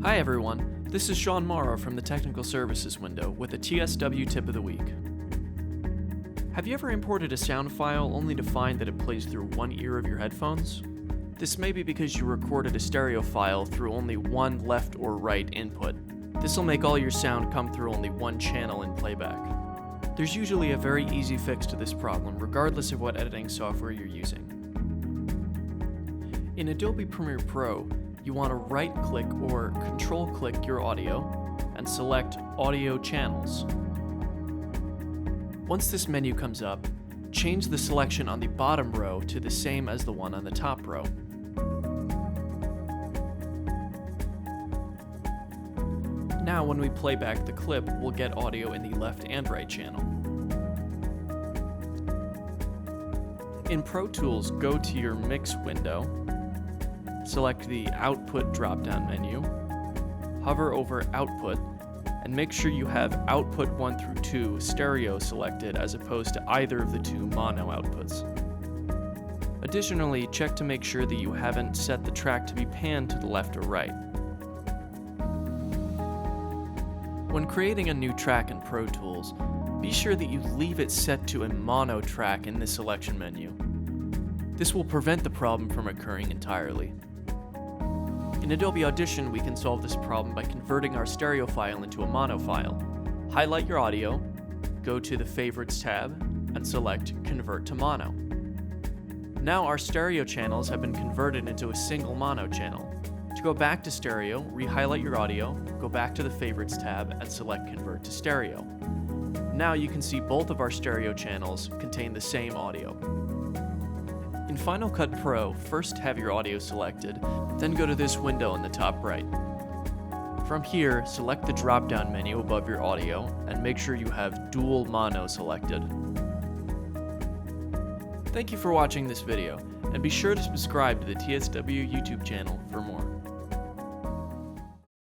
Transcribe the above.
Hi everyone, this is Sean Morrow from the Technical Services window with a TSW Tip of the Week. Have you ever imported a sound file only to find that it plays through one ear of your headphones? This may be because you recorded a stereo file through only one left or right input. This will make all your sound come through only one channel in playback. There's usually a very easy fix to this problem, regardless of what editing software you're using. In Adobe Premiere Pro, you want to right-click or control-click your audio and select Audio Channels. Once this menu comes up, change the selection on the bottom row to the same as the one on the top row. Now when we play back the clip, we'll get audio in the left and right channel. In Pro Tools, go to your Mix window, select the Output drop-down menu, hover over Output, and make sure you have Output 1 through 2 stereo selected as opposed to either of the two mono outputs. Additionally, check to make sure that you haven't set the track to be panned to the left or right. When creating a new track in Pro Tools, be sure that you leave it set to a mono track in the selection menu. This will prevent the problem from occurring entirely. In Adobe Audition, we can solve this problem by converting our stereo file into a mono file. Highlight your audio, go to the Favorites tab, and select Convert to Mono. Now our stereo channels have been converted into a single mono channel. To go back to stereo, re-highlight your audio, go back to the Favorites tab, and select Convert to Stereo. Now you can see both of our stereo channels contain the same audio. In Final Cut Pro, first have your audio selected, then go to this window in the top right. From here, select the drop-down menu above your audio and make sure you have Dual Mono selected. Thank you for watching this video, and be sure to subscribe to the TSW YouTube channel for more.